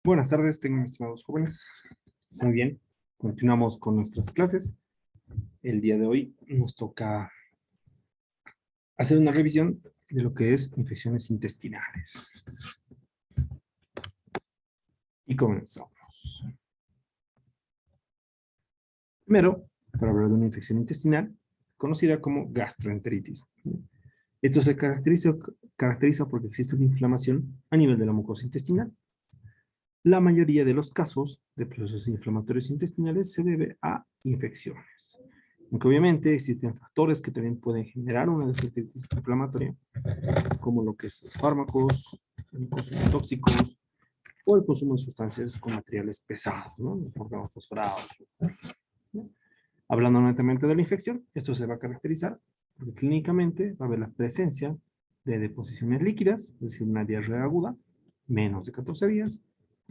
Buenas tardes, tengan estimados jóvenes. Muy bien, continuamos con nuestras clases. El día de hoy nos toca hacer una revisión de lo que es infecciones intestinales. Y comenzamos. Primero, para hablar de una infección intestinal, conocida como gastroenteritis. Esto se caracteriza porque existe una inflamación a nivel de la mucosa intestinal. La mayoría de los casos de procesos inflamatorios intestinales se debe a infecciones. Aunque obviamente existen factores que también pueden generar una gastroenteritis inflamatoria, como lo que es los fármacos, el consumo de tóxicos o el consumo de sustancias con materiales pesados, ¿no? Por fosforados. ¿No? Hablando netamente de la infección, esto se va a caracterizar porque clínicamente va a haber la presencia de deposiciones líquidas, es decir, una diarrea aguda, menos de 14 días,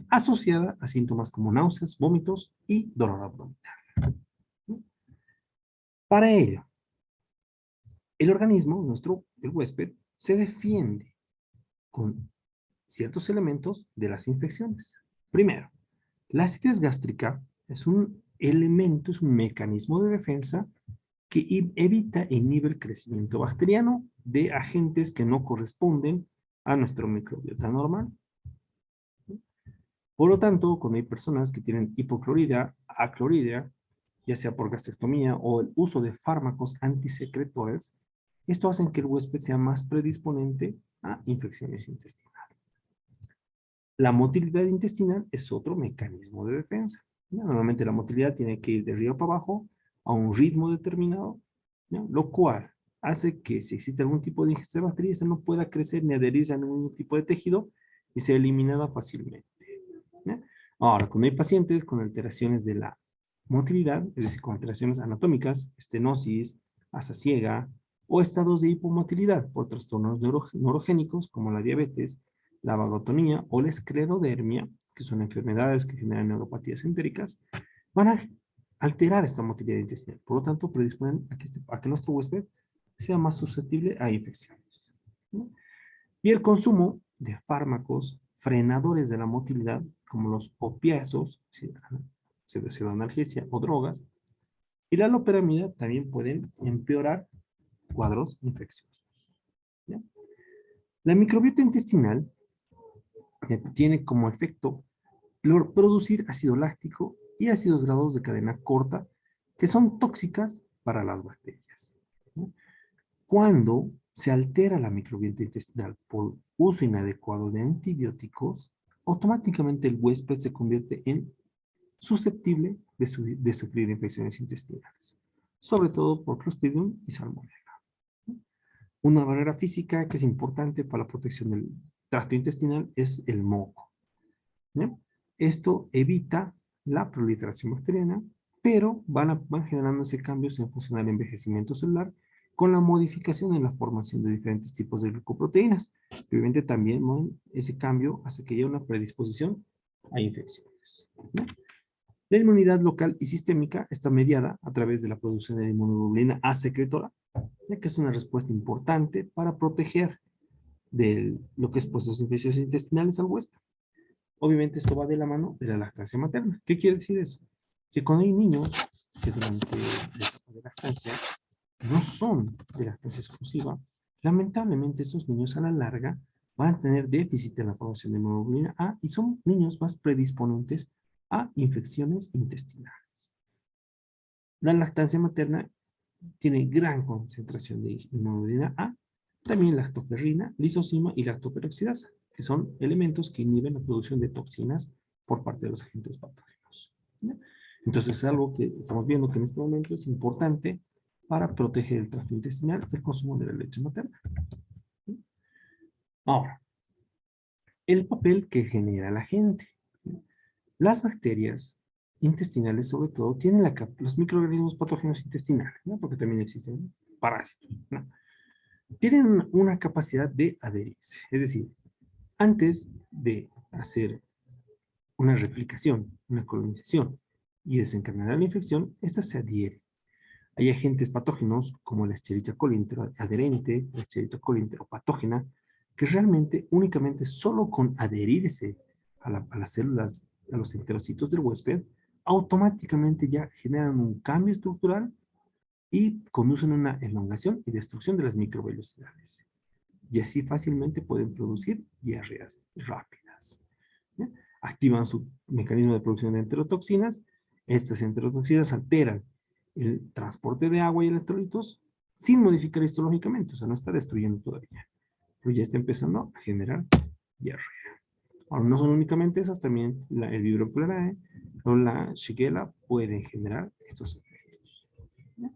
asociada a síntomas como náuseas, vómitos y dolor abdominal. ¿No? Para ello, el organismo, el huésped, se defiende con ciertos elementos de las infecciones. Primero, la acidez gástrica es un elemento, es un mecanismo de defensa que evita e inhibe el crecimiento bacteriano de agentes que no corresponden a nuestro microbiota normal. Por lo tanto, cuando hay personas que tienen hipocloridria, acloridria, ya sea por gastrectomía o el uso de fármacos antisecretores, esto hace que el huésped sea más predisponente a infecciones intestinales. La motilidad intestinal es otro mecanismo de defensa. ¿Ya? Normalmente la motilidad tiene que ir de arriba para abajo a un ritmo determinado, ¿ya? Lo cual hace que si existe algún tipo de ingesta de bacterias, esta no pueda crecer ni adherirse a ningún tipo de tejido y sea eliminada fácilmente. ¿Ya? Ahora, cuando hay pacientes con alteraciones de la motilidad, es decir, con alteraciones anatómicas, estenosis, asa ciega o estados de hipomotilidad por trastornos neurogénicos como la diabetes, la vagotonía o la esclerodermia, que son enfermedades que generan neuropatías entéricas, van a alterar esta motilidad intestinal. Por lo tanto, predisponen a que nuestro huésped sea más susceptible a infecciones. ¿No? Y el consumo de fármacos frenadores de la motilidad, como los opiáceos, pseudoanalgesia o drogas, y la loperamida también pueden empeorar cuadros infecciosos. ¿Ya? La microbiota intestinal tiene como efecto producir ácido láctico y ácidos grasos de cadena corta que son tóxicas para las bacterias. ¿No? Cuando se altera la microbiota intestinal por uso inadecuado de antibióticos, automáticamente el huésped se convierte en susceptible de sufrir infecciones intestinales, sobre todo por Clostridium y Salmonella. Una barrera física que es importante para la protección del tracto intestinal es el moco. ¿Ya? Esto evita la proliferación bacteriana, pero van generándose cambios en función del envejecimiento celular con la modificación en la formación de diferentes tipos de glucoproteínas. Obviamente también, ¿no? Ese cambio hace que haya una predisposición a infecciones. ¿No? La inmunidad local y sistémica está mediada a través de la producción de inmunoglobulina A secretora, ya que es una respuesta importante para proteger de lo que es procesos infecciosos intestinales al huésped. Obviamente esto va de la mano de la lactancia materna. ¿Qué quiere decir eso? Que cuando hay niños que durante la etapa de lactancia no son de lactancia exclusiva, lamentablemente estos niños a la larga van a tener déficit en la formación de hemoglobina A y son niños más predisponentes a infecciones intestinales. La lactancia materna tiene gran concentración de hemoglobina A, también lactoferrina, lisozima y lactoperoxidasa, que son elementos que inhiben la producción de toxinas por parte de los agentes patógenos. ¿Ya? Entonces es algo que estamos viendo que en este momento es importante para proteger el tracto intestinal del consumo de la leche materna. ¿Ya? Ahora, el papel que genera la gente. ¿Ya? Las bacterias intestinales, sobre todo, tienen los microorganismos patógenos intestinales, ¿no? Porque también existen parásitos, ¿no? Tienen una capacidad de adherirse. Es decir, antes de hacer una replicación, una colonización y desencadenar la infección, esta se adhiere. Hay agentes patógenos como la Escherichia coli enteroadherente, la Escherichia coli enteropatógena, que realmente únicamente solo con adherirse a las células, a los enterocitos del huésped, automáticamente ya generan un cambio estructural y conducen a una elongación y destrucción de las microvellosidades. Y así fácilmente pueden producir diarreas rápidas. ¿Ya? Activan su mecanismo de producción de enterotoxinas. Estas enterotoxinas alteran el transporte de agua y electrolitos sin modificar histológicamente, o sea, no está destruyendo todavía, pero ya está empezando a generar diarrea. Ahora, no son únicamente esas, también el Vibrio planae o la Shigella pueden generar estos efectos. ¿Ya?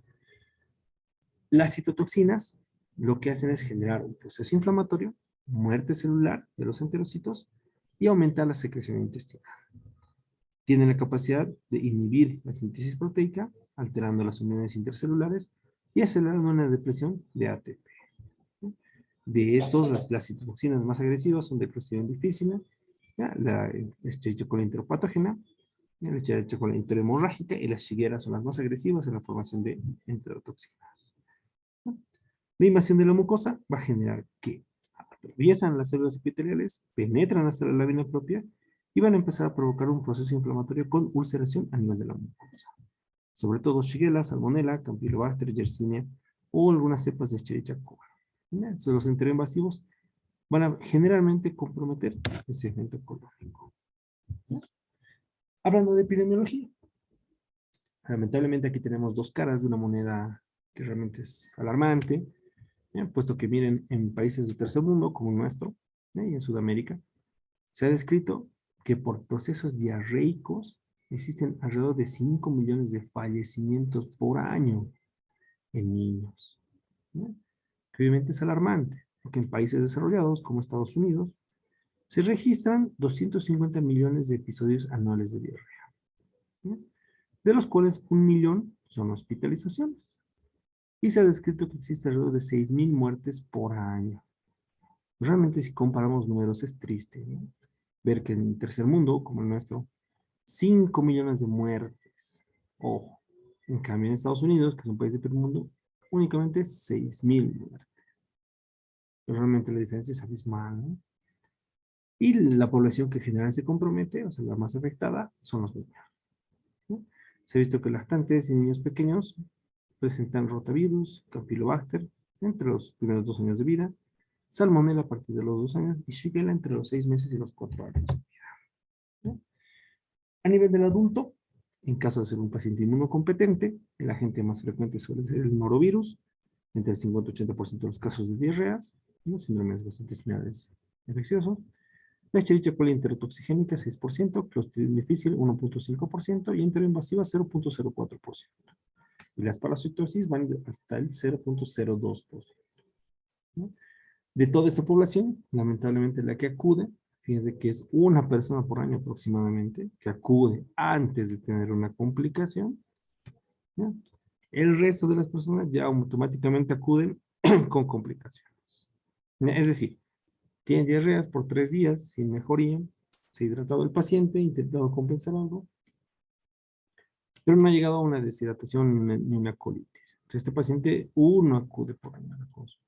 Las citotoxinas lo que hacen es generar un proceso inflamatorio, muerte celular de los enterocitos y aumentar la secreción intestinal. Tienen la capacidad de inhibir la síntesis proteica, alterando las uniones intercelulares y acelerando una depresión de ATP. De estos, las citotoxinas más agresivas son de Clostridium difficile, la Escherichia coli enteropatógena, la Escherichia coli enterohemorrágica y las Shigella son las más agresivas en la formación de enterotoxinas. La invasión de la mucosa va a generar que atraviesan las células epiteliales, penetran hasta la lámina propia y van a empezar a provocar un proceso inflamatorio con ulceración a nivel de la mucosa. Sobre todo Shigella, Salmonella, Campylobacter, Yersinia o algunas cepas de Escherichia coli. Los enteroinvasivos van a generalmente comprometer el segmento colónico. Hablando de epidemiología, lamentablemente aquí tenemos dos caras de una moneda que realmente es alarmante, puesto que miren, en países del tercer mundo como el nuestro, y en Sudamérica, se ha descrito que por procesos diarreicos existen alrededor de 5 millones de fallecimientos por año en niños. ¿No? Que obviamente es alarmante, porque en países desarrollados como Estados Unidos se registran 250 millones de episodios anuales de diarrea, ¿no? De los cuales 1 millón son hospitalizaciones. Y se ha descrito que existe alrededor de 6.000 muertes por año. Realmente si comparamos números es triste, ¿no? Ver que en el tercer mundo, como el nuestro, 5 millones de muertes. Ojo. En cambio en Estados Unidos, que es un país de primer mundo, únicamente 6.000 muertes. Pero realmente la diferencia es abismal, ¿no? Y la población que generalmente se compromete, o sea, la más afectada, son los niños, ¿no? Se ha visto que lactantes y niños pequeños presentan rotavirus, campylobacter, entre los primeros 2 años de vida, salmonella a partir de los 2 años y shigella entre los 6 meses y los 4 años de vida, ¿no? A nivel del adulto, en caso de ser un paciente inmunocompetente, el agente más frecuente suele ser el norovirus, entre el 50 y 80% de los casos de diarreas, ¿no? Síndromes gastrointestinales infecciosos. La Escherichia coli enterotoxigénica 6%, Clostridium difficile 1.5% y enteroinvasiva 0.04%. Y las parasitosis van hasta el 0.02%. ¿No? De toda esta población, lamentablemente la que acude, fíjense que es una persona por año aproximadamente, que acude antes de tener una complicación, ¿no? El resto de las personas ya automáticamente acuden con complicaciones. Es decir, tiene diarreas por 3 días sin mejoría, se ha hidratado el paciente, intentado compensar algo, pero no ha llegado a una deshidratación ni una colitis. Entonces, este paciente, uno acude por año a la consulta.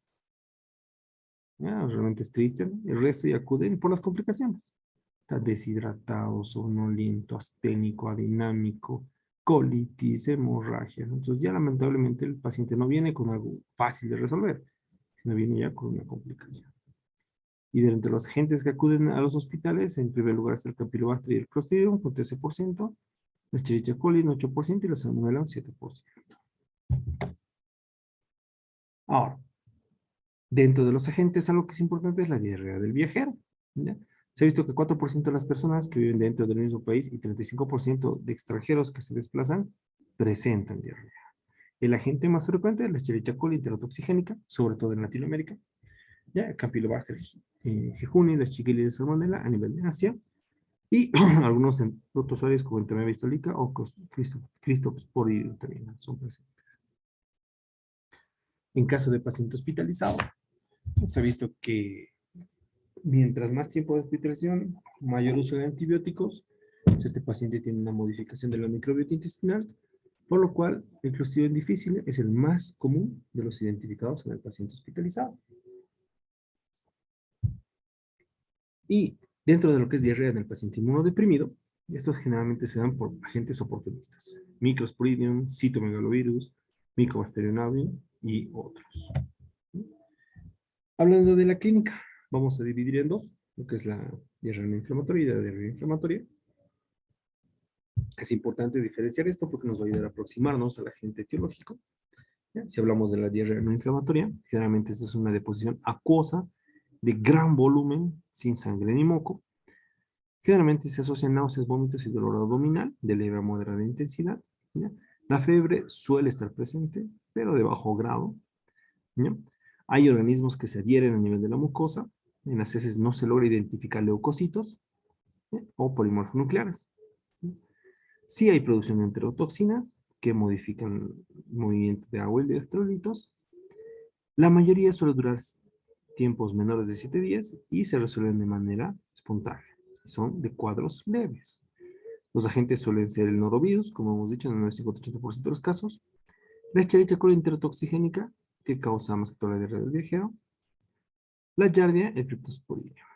Realmente es triste, ¿no? El resto ya acuden por las complicaciones. Está deshidratado, somnoliento, asténico, adinámico, colitis, hemorragia. Entonces ya lamentablemente el paciente no viene con algo fácil de resolver, sino viene ya con una complicación. Y de entre los agentes que acuden a los hospitales, en primer lugar está el Campylobacter y el Clostridium con 13%, la Escherichia coli un 8% y la Salmonella un 7%. Ahora, dentro de los agentes, algo que es importante es la diarrea del viajero, ¿ya? Se ha visto que 4% de las personas que viven dentro del mismo país y 35% de extranjeros que se desplazan presentan diarrea. El agente más frecuente es la Escherichia coli enterotoxigénica, sobre todo en Latinoamérica, ¿ya? Campylobacter jejuni, la Shigella de Salmonella a nivel de Asia, y algunos protozoarios como Entomia histolica o Cristosporidium también son presentes. En caso de paciente hospitalizado, se ha visto que mientras más tiempo de hospitalización, mayor uso de antibióticos, este paciente tiene una modificación de la microbiota intestinal, por lo cual el Clostridium difficile es el más común de los identificados en el paciente hospitalizado. Y Dentro de lo que es diarrea en el paciente inmunodeprimido, estos generalmente se dan por agentes oportunistas. Microsporidium, citomegalovirus, Mycobacterium avium y otros. Hablando de la clínica, vamos a dividir en dos, lo que es la diarrea no inflamatoria y la diarrea inflamatoria. Es importante diferenciar esto porque nos va a ayudar a aproximarnos al agente etiológico. ¿Ya? Si hablamos de la diarrea no inflamatoria, generalmente esta es una deposición acuosa de gran volumen, sin sangre ni moco. Generalmente se asocian náuseas, vómitos y dolor abdominal de leve a moderada intensidad. ¿Ya? La fiebre suele estar presente, pero de bajo grado. ¿Ya? Hay organismos que se adhieren a nivel de la mucosa. En las heces no se logra identificar leucocitos, ¿ya? O polimorfonucleares. ¿Ya? Sí hay producción de enterotoxinas que modifican el movimiento de agua y de electrolitos. La mayoría suele durar tiempos menores de 7 días y se resuelven de manera espontánea. Son de cuadros leves. Los agentes suelen ser el norovirus, como hemos dicho, en el 95-80% de los casos. La Escherichia coli enterotoxigénica, que causa más que todo la diarrea del viajero. La Giardia, el Cryptosporidium.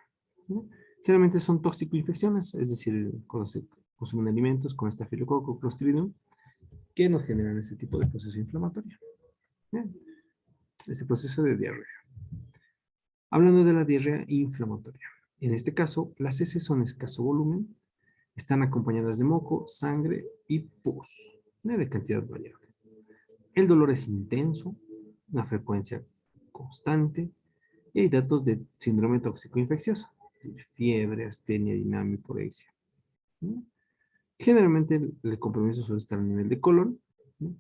¿No? Generalmente son tóxico-infecciones, es decir, cuando se consumen alimentos con estafilococo, clostridium, que nos generan ese tipo de proceso inflamatorio. Bien, ese proceso de diarrea. Hablando de la diarrea inflamatoria. En este caso, las heces son escaso volumen, están acompañadas de moco, sangre y pus, de cantidad variable. El dolor es intenso, una frecuencia constante, y hay datos de síndrome tóxico infeccioso, fiebre, astenia, dinamia, porexia. ¿No? Generalmente el compromiso suele estar a nivel de colon. ¿No?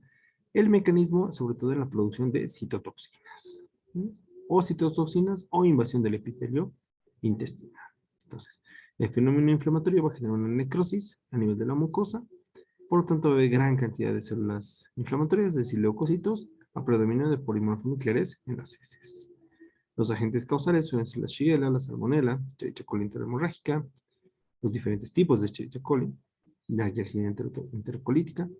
El mecanismo, sobre todo en la producción de citotoxinas, ¿no? O citotoxinas o invasión del epitelio intestinal. Entonces, el fenómeno inflamatorio va a generar una necrosis a nivel de la mucosa. Por lo tanto, va a haber gran cantidad de células inflamatorias, es decir, leucocitos, a predominio de polimorfonucleares en las heces. Los agentes causales suelen ser la Shigella, la Salmonella, Escherichia coli enterohemorrágica, los diferentes tipos de Escherichia coli, la Yersinia enterocolítica,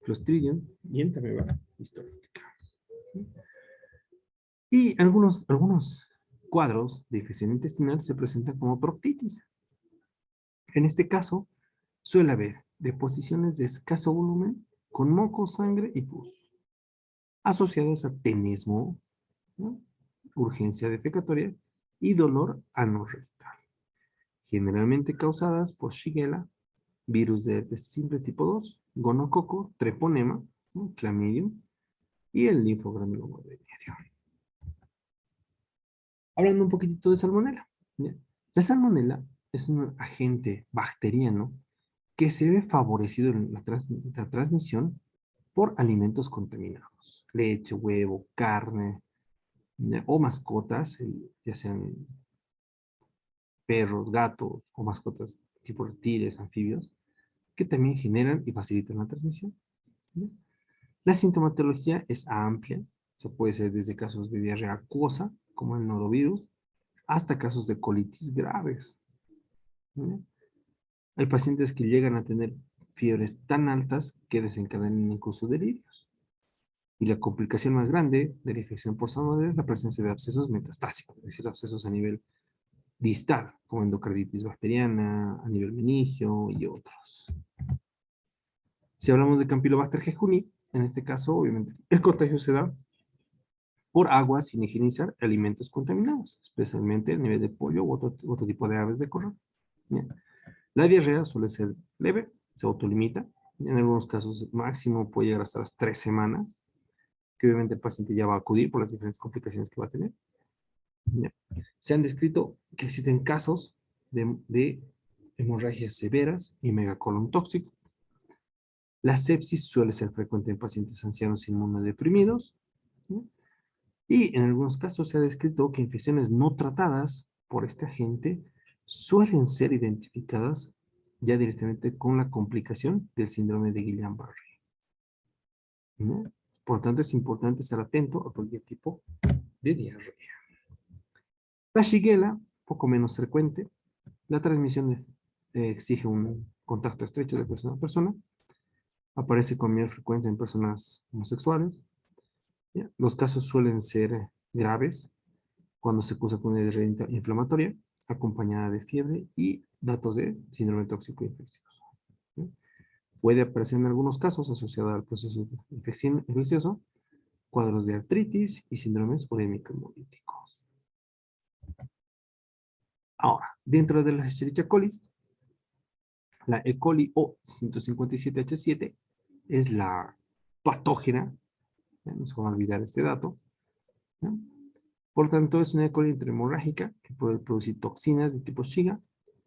Clostridium y Entamoeba histolítica. Y algunos cuadros de infección intestinal se presentan como proctitis. En este caso, suele haber deposiciones de escaso volumen con moco, sangre y pus, asociadas a tenesmo, ¿no? Urgencia defecatoria y dolor anorrectal, generalmente causadas por Shigella, virus de herpes simple tipo 2, gonococo, treponema, ¿no? Clamidium y el linfogranuloma venérea. Hablando un poquitito de salmonela. ¿Ya? La salmonela es un agente bacteriano que se ve favorecido en la transmisión por alimentos contaminados, leche, huevo, carne, ¿ya? O mascotas, ya sean perros, gatos o mascotas tipo reptiles, anfibios, que también generan y facilitan la transmisión. ¿Ya? La sintomatología es amplia, se puede ser desde casos de diarrea acuosa, como el norovirus, hasta casos de colitis graves. ¿Ya? Hay pacientes que llegan a tener fiebres tan altas que desencadenan incluso delirios. Y la complicación más grande de la infección por salmonella es la presencia de abscesos metastásicos, es decir, abscesos a nivel distal, como endocarditis bacteriana, a nivel meningio y otros. Si hablamos de Campylobacter jejuni, en este caso, obviamente, el contagio se da por agua sin higienizar alimentos contaminados, especialmente a nivel de pollo u otro tipo de aves de corral. ¿Ya? La diarrea suele ser leve, se autolimita, en algunos casos máximo puede llegar hasta las 3 semanas, que obviamente el paciente ya va a acudir por las diferentes complicaciones que va a tener. ¿Ya? Se han descrito que existen casos de hemorragias severas y megacolon tóxico. La sepsis suele ser frecuente en pacientes ancianos inmunodeprimidos, ¿no? Y en algunos casos se ha descrito que infecciones no tratadas por este agente suelen ser identificadas ya directamente con la complicación del síndrome de Guillain-Barré, ¿no? Por lo tanto, es importante estar atento a cualquier tipo de diarrea. La Shigella, poco menos frecuente. La transmisión exige un contacto estrecho de persona a persona. Aparece con mayor frecuencia en personas homosexuales. ¿Ya? Los casos suelen ser graves cuando se cursa con una diarrea inflamatoria. acompañada de fiebre y datos de síndrome tóxico infeccioso. ¿Sí? Puede aparecer en algunos casos asociado al proceso infeccioso, cuadros de artritis y síndromes urémicos hemolíticos. Ahora, dentro de la Escherichia coli, la E. coli o 157H7 es la patógena, ¿ya? No se va a olvidar este dato, ¿ya? Por tanto, es una E. coli hemorrágica que puede producir toxinas de tipo Shiga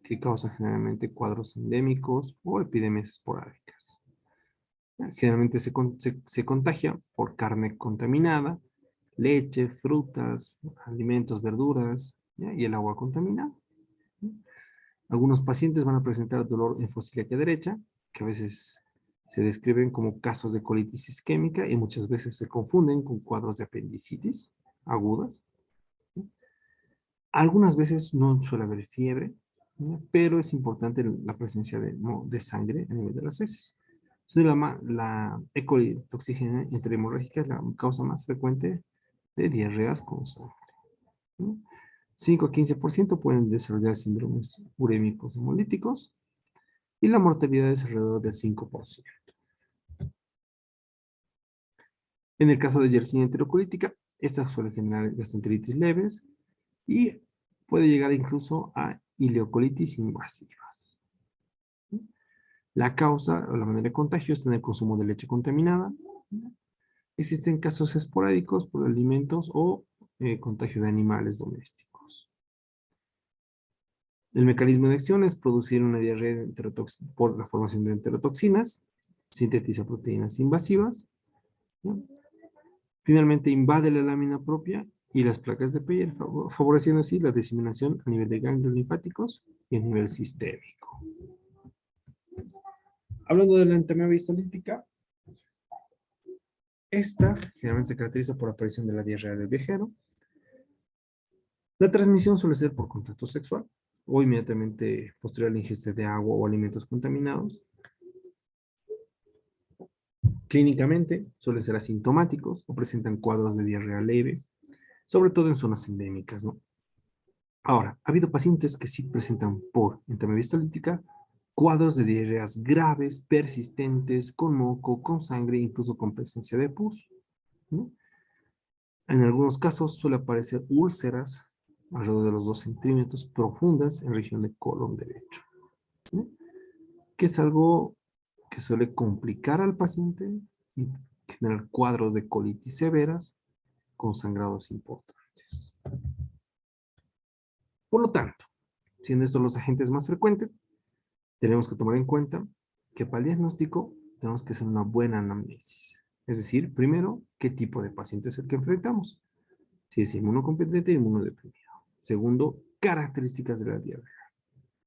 que causan generalmente cuadros endémicos o epidemias esporádicas. ¿Ya? Generalmente se contagia por carne contaminada, leche, frutas, alimentos, verduras, ¿ya? Y el agua contaminada. ¿Ya? Algunos pacientes van a presentar dolor en fosiliaria derecha, que a veces se describen como casos de colitis isquémica y muchas veces se confunden con cuadros de apendicitis agudas. Algunas veces no suele haber fiebre, ¿no? Pero es importante la presencia de sangre a nivel de las heces. Entonces, la E. coli toxígena intrahemorrágica es la causa más frecuente de diarreas con sangre, ¿no? 5 a 15% pueden desarrollar síndromes urémicos hemolíticos y la mortalidad es alrededor del 5%. En el caso de Yersinia enterocolítica, esta suele generar gastroenteritis leves y puede llegar incluso a ileocolitis invasivas. La causa o la manera de contagio está en el consumo de leche contaminada. Existen casos esporádicos por alimentos o contagio de animales domésticos. El mecanismo de acción es producir una diarrea por la formación de enterotoxinas, sintetiza proteínas invasivas, ¿no? Finalmente invade la lámina propia y las placas de piel, favoreciendo así la diseminación a nivel de ganglios linfáticos y a nivel sistémico. Hablando de la enfermedad histolítica, esta generalmente se caracteriza por la aparición de la diarrea del viajero. La transmisión suele ser por contacto sexual o inmediatamente posterior a la ingesta de agua o alimentos contaminados. Clínicamente suelen ser asintomáticos o presentan cuadros de diarrea leve, sobre todo en zonas endémicas, ¿no? Ahora, ha habido pacientes que sí presentan por enfermedad histolítica cuadros de diarreas graves, persistentes, con moco, con sangre, incluso con presencia de pus, ¿no? En algunos casos suele aparecer úlceras alrededor de los 2 centímetros profundas en región de colon derecho, ¿no? Que es algo que suele complicar al paciente y generar cuadros de colitis severas con sangrados importantes. Por lo tanto, siendo estos los agentes más frecuentes, tenemos que tomar en cuenta que para el diagnóstico tenemos que hacer una buena anamnesis. Es decir, primero, qué tipo de paciente es el que enfrentamos. Si es inmunocompetente o inmunodeprimido. Segundo, características de la diarrea.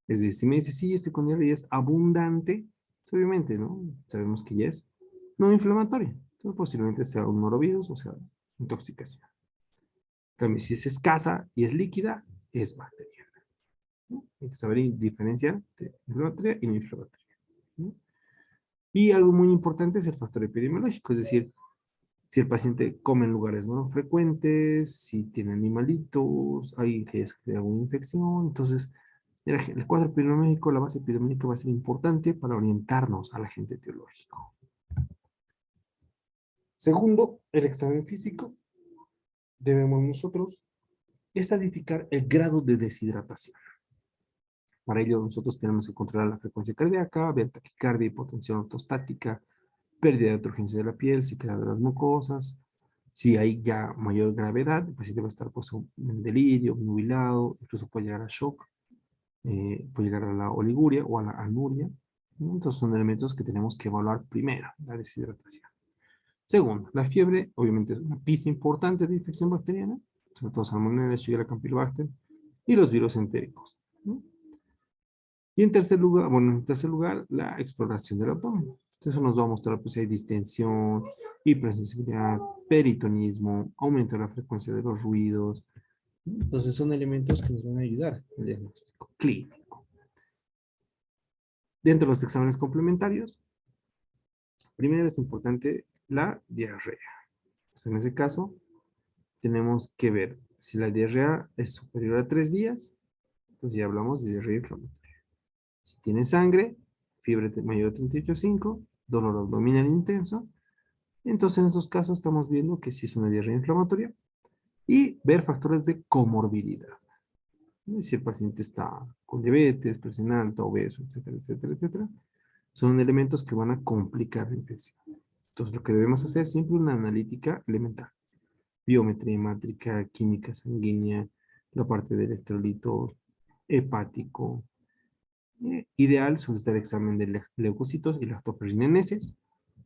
Es decir, si me dice, sí, estoy con diarrea y es abundante, obviamente, ¿no? Sabemos que ya es no inflamatoria. Entonces, posiblemente sea un norovirus o sea intoxicación. También, si es escasa y es líquida, es bacteriana, ¿no? Hay que saber diferenciar de inflamatoria y no inflamatoria, ¿no? Y algo muy importante es el factor epidemiológico, es decir, si el paciente come en lugares no frecuentes, si tiene animalitos, hay que de alguna infección. Entonces, el cuadro epidemiológico, la base epidemiológica va a ser importante para orientarnos al agente etiológico. Segundo, el examen físico. Debemos nosotros estadificar el grado de deshidratación. Para ello, nosotros tenemos que controlar la frecuencia cardíaca, ver taquicardia, hipotensión ortostática, pérdida de turgencia de la piel, sequedad de las mucosas. Si hay ya mayor gravedad, el paciente va a estar pues, en delirio, nubilado, incluso puede llegar a shock, puede llegar a la oliguria o a la anuria. Entonces son elementos que tenemos que evaluar primero, la deshidratación. Segundo, la fiebre, obviamente es una pista importante de infección bacteriana, sobre todo Salmonella, Shigella, Campylobacter y los virus entéricos, ¿no? Y en tercer lugar, bueno, en tercer lugar, la exploración del abdomen. Entonces eso nos va a mostrar pues si hay distensión, hipersensibilidad, peritonismo, aumento de la frecuencia de los ruidos. Entonces son elementos que nos van a ayudar en el diagnóstico clínico. Dentro de los exámenes complementarios, primero es importante la diarrea. Entonces, en ese caso, tenemos que ver si la diarrea es superior a 3 días Entonces ya hablamos de diarrea inflamatoria. Si tiene sangre, fiebre mayor de 38,5, dolor abdominal intenso, entonces en estos casos estamos viendo que sí es una diarrea inflamatoria y ver factores de comorbilidad. Si el paciente está con diabetes, presión alta, obeso, etcétera, etcétera, etcétera, son elementos que van a complicar la infección. Entonces lo que debemos hacer siempre es una analítica elemental. Biometría hemática, química sanguínea, la parte de electrolitos, hepático. Ideal solicitar examen de leucocitos y lactoferrineneses,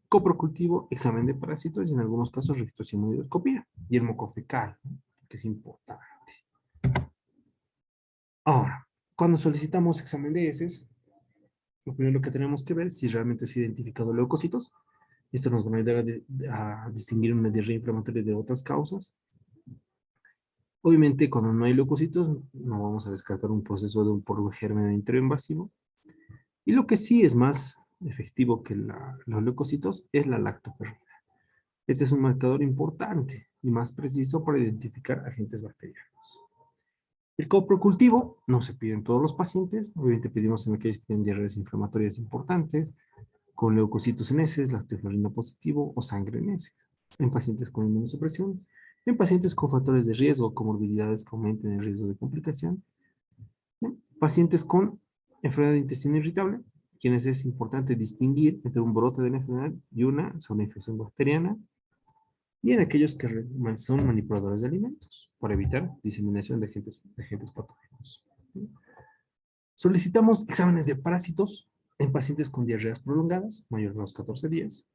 coprocultivo, examen de parásitos y en algunos casos registro y inmunohidrascopía y el moco fecal, ¿no? Que es importante. Ahora, cuando solicitamos examen de heces, lo primero que tenemos que ver es si realmente se ha identificado leucocitos. Esto nos va a ayudar a distinguir una diarrea inflamatoria de otras causas. Obviamente, cuando no hay leucocitos, no vamos a descartar un proceso de un porogérmeno intrainvasivo. Y lo que sí es más efectivo que los leucocitos es la lactoferrina. Este es un marcador importante y más preciso para identificar agentes bacterianos. El coprocultivo no se pide en todos los pacientes, obviamente pedimos en aquellos que tienen diarreas inflamatorias importantes, con leucocitos en heces, lactoferrina positivo o sangre en heces, en pacientes con inmunosupresión, en pacientes con factores de riesgo o comorbilidades que aumenten el riesgo de complicación, ¿no? Pacientes con enfermedad de intestino irritable, quienes es importante distinguir entre un brote de la enfermedad y una zona de infección bacteriana, y en aquellos que son manipuladores de alimentos, para evitar diseminación de agentes patógenos. Solicitamos exámenes de parásitos en pacientes con diarreas prolongadas, mayor de los 14 días,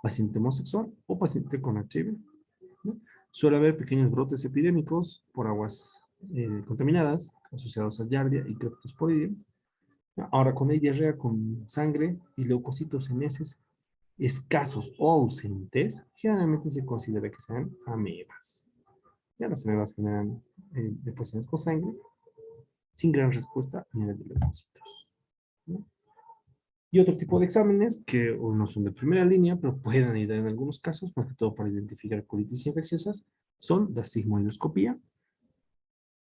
paciente homosexual o paciente con HIV. ¿No? Suele haber pequeños brotes epidémicos por aguas contaminadas asociados a Giardia y Cryptosporidium. Ahora, cuando hay diarrea con sangre y leucocitos en heces escasos o ausentes, generalmente se considera que sean amebas. Ya las amebas generan deposiciones con sangre sin gran respuesta a nivel de leucocitos, ¿no? Y otro tipo de exámenes que no son de primera línea, pero pueden ayudar en algunos casos, más que todo para identificar colitis infecciosas, son la sigmoidoscopía,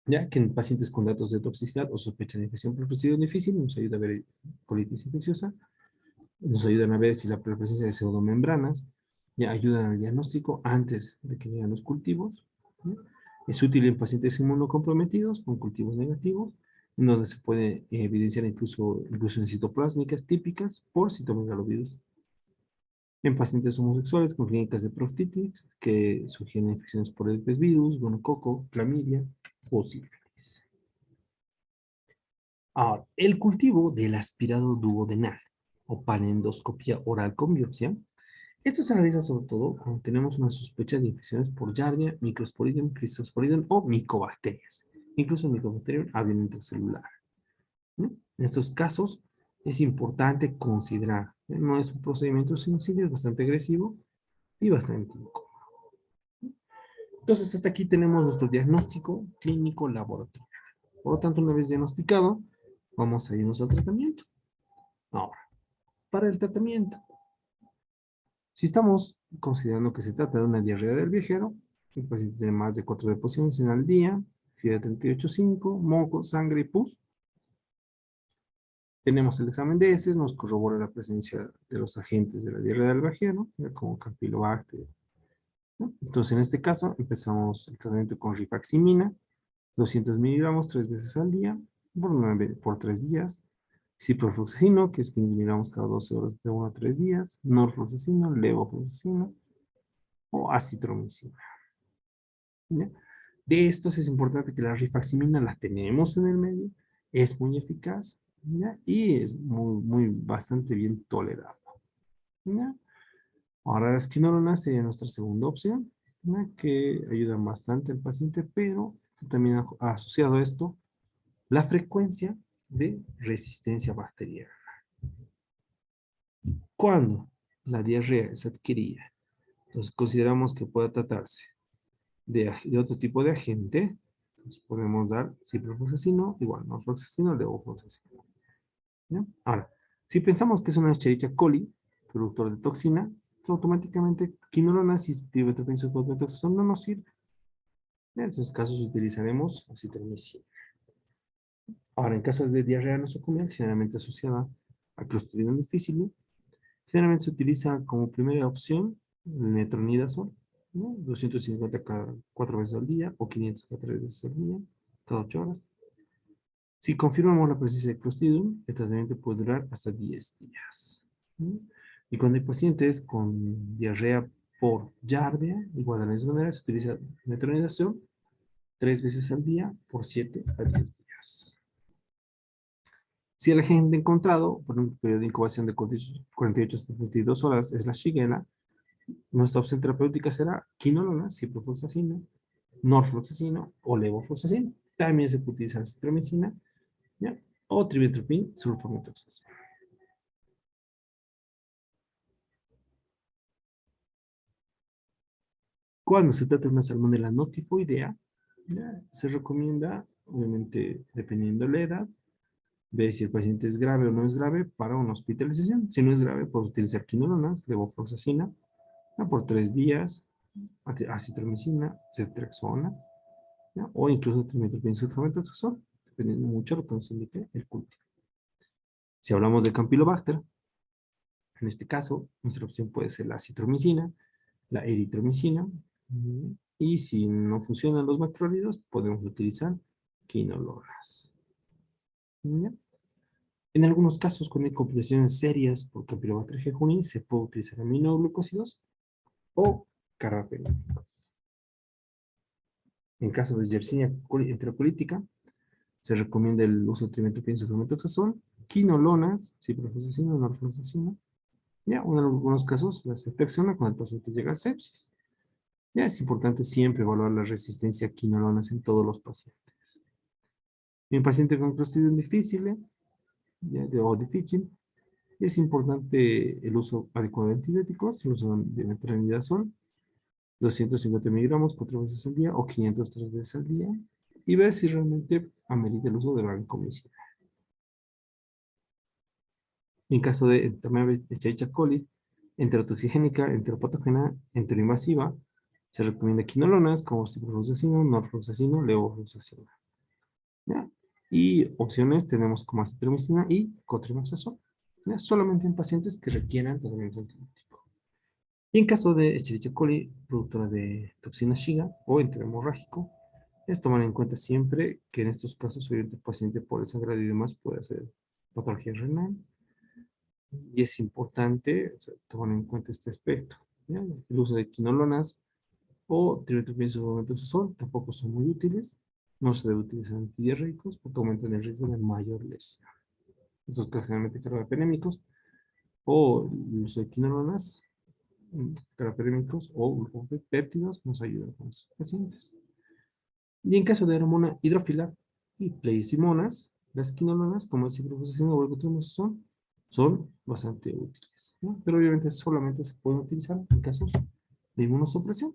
ya que en pacientes con datos de toxicidad o sospecha de infección por procedimiento difícil nos ayuda a ver colitis infecciosa, nos ayudan a ver si la presencia de pseudomembranas ya ayudan al diagnóstico antes de que lleguen los cultivos, ¿no? Es útil en pacientes inmunocomprometidos con cultivos negativos, en donde se puede evidenciar incluso en citoplásmicas típicas por citomegalovirus. En pacientes homosexuales con clínicas de proctitis que sugieren infecciones por herpes virus, gonococo, clamidia o sífilis. Ahora, el cultivo del aspirado duodenal o panendoscopía oral con biopsia. Esto se realiza sobre todo cuando tenemos una sospecha de infecciones por Giardia, Microsporidium, Cryptosporidium o micobacterias, incluso Mycobacterium avium intracelular, ¿no? En estos casos es importante considerar, ¿no? No es un procedimiento sencillo, es bastante agresivo y bastante incómodo. Entonces, hasta aquí tenemos nuestro diagnóstico clínico laboratorio. Por lo tanto, una vez diagnosticado, vamos a irnos al tratamiento. Ahora, para el tratamiento, si estamos considerando que se trata de una diarrea del viajero, el paciente tiene más de 4 deposiciones en al día, fiebre 38,5, moco, sangre y pus. Tenemos el examen de heces, nos corrobora la presencia de los agentes de la diarrea del viajero, como Campylobacter, ¿no? Entonces, en este caso, empezamos el tratamiento con rifaximina, 200 miligramos 3 veces al día, por 3 días. Ciprofloxacino, que es 15 miligramos cada 12 horas de 1 a 3 días. Norfloxacino, levofloxacino o acitromicina, ¿ya? De estos es importante que la rifaximina la tenemos en el medio, es muy eficaz, ¿ya? Y es bastante bien tolerado, ¿ya? Ahora las quinolonas sería nuestra segunda opción, ¿ya? Que ayudan bastante al paciente, pero también ha asociado a esto la frecuencia de resistencia bacteriana. Cuando la diarrea es adquirida, entonces consideramos que puede tratarse de otro tipo de agente, entonces podemos dar ciprofloxacino, igual norfloxacino, levofloxacino, ¿ya? Ahora, si pensamos que es una Escherichia coli, productor de toxina, entonces automáticamente quinolonas y tiometrofensulfomethoxazona no nos sirve. En esos casos utilizaremos acitromicina. Ahora, en casos de diarrea nosocomial, generalmente asociada a Clostridium difficile, generalmente se utiliza como primera opción el metronidazol, ¿no? 250 cada 4 veces al día o 500 cada 3 veces al día, cada 8 horas. Si confirmamos la presencia de Clostridium, el tratamiento puede durar hasta 10 días. ¿No? Y cuando hay pacientes con diarrea por Giardia, igual de la misma manera, se utiliza metronidazol 3 veces al día por 7 a 10 días. Si el agente encontrado por un periodo de incubación de 48 hasta 72 horas es la Shigella, nuestra opción terapéutica será quinolona, ciprofloxacino, norfloxacino o levofloxacino. También se puede utilizar citromicina, ¿ya? O trimethoprim, sulfamethoxazol. Cuando se trata de una salmonela notifoidea, ¿ya? Se recomienda, obviamente, dependiendo de la edad, ver si el paciente es grave o no es grave para una hospitalización. Si no es grave, puedes utilizar quinolonas, levofloxacina, ¿ya? Por 3 días, acitromicina, ceftriaxona, ¿ya? O incluso trimethoprim sulfamethoxazol, dependiendo mucho de lo que nos indique el cultivo. Si hablamos de Campylobacter, en este caso, nuestra opción puede ser la citromicina, la eritromicina, y si no funcionan los macrólidos, podemos utilizar quinolonas. ¿Ya? En algunos casos, cuando hay complicaciones serias por Campylobacter jejuni, se puede utilizar aminoglucósidos o carbapenémicos. En caso de Yersinia enterocolítica, se recomienda el uso de trimethoprim sulfamethoxazol, quinolonas, ciprofloxacina, norfloxacina. Ya, en algunos casos, la ceftriaxona cuando el paciente llega a sepsis. Ya es importante siempre evaluar la resistencia a quinolonas en todos los pacientes. En paciente con Clostridium difficile, o difícil, es importante el uso adecuado de antibióticos, el uso de metronidazol, 250 miligramos 4 veces al día o 503 veces al día, y ver si realmente amerita el uso de vancomicina. En caso de enfermedad de Escherichia coli, enterotoxigénica, enteropatógena, enteroinvasiva, se recomienda quinolonas como ciprofloxacino, norfloxacino, levofloxacino. ¿Ya? Y opciones tenemos como acitromicina y cotrimoxazol, ¿ya? Solamente en pacientes que requieran tratamiento antibiótico. Y en caso de Escherichia coli, productora de toxina Shiga o enterohemorrágico, es tomar en cuenta siempre que en estos casos, obviamente, el paciente por el sangrado y demás puede hacer patología renal, y es importante, o sea, tomar en cuenta este aspecto, ¿ya? El uso de quinolonas o trimethoprim sulfamethoxazol tampoco son muy útiles. No se debe utilizar antidiarreicos porque aumentan el riesgo de mayor lesión. Estos casos generalmente carbapenémicos o el uso de quinolonas, carbapenémicos o péptidos nos ayudan con estos pacientes. Y en caso de hormona hidrófila y pleisimonas, las quinolonas, como el ciprofloxacino o el cotrimoxazol, son bastante útiles, ¿no? Pero obviamente solamente se pueden utilizar en casos de inmunosupresión.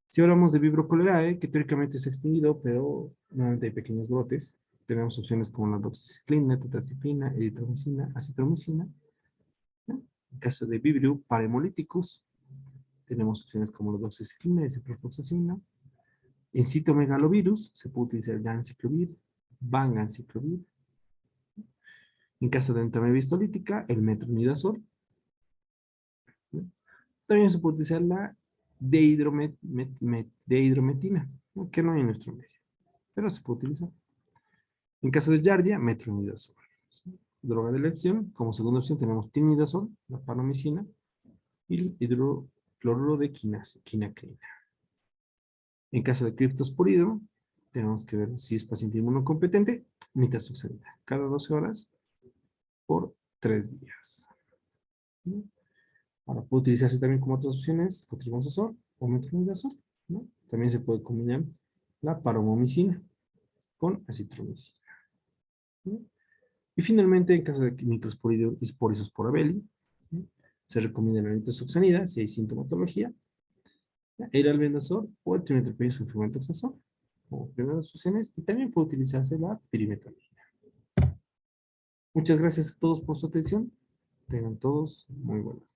Si hablamos de Vibrio cholerae, que teóricamente se ha extinguido, pero nuevamente hay pequeños brotes, tenemos opciones como la doxiciclina, tetraciklina, eritromicina, acitromicina, ¿no? En caso de Vibrio parahemolyticus, tenemos opciones como la doxiciclina y ciprofloxacina. En citomegalovirus se puede utilizar el ganciclovir, vanganciclovir. En caso de entomología histolítica, el metronidazol, ¿no? También se puede utilizar la dehidrometina, ¿no? Que no hay en nuestro medio, pero se puede utilizar. En caso de Giardia, metronidazol. ¿Sí? Droga de elección, como segunda opción tenemos tinidazol, la panomicina, y el hidrocloruro de quinacrina. En caso de criptosporidio, tenemos que ver si es paciente inmunocompetente, nitazoxanida, cada 12 horas por 3 días. ¿Sí? Ahora puede utilizarse también como otras opciones, cotrimoxazol o metronidazol, ¿no? También se puede combinar la paromomicina con acitromicina, ¿no? Y finalmente, en caso de microsporidium sporavelli, ¿sí? Se recomienda la nitazoxanida si hay sintomatología, el albendazol o el trimethoprim sulfamethoxazol como primeras opciones, y también puede utilizarse la pirimetamina. Muchas gracias a todos por su atención. Tengan todos muy buenas.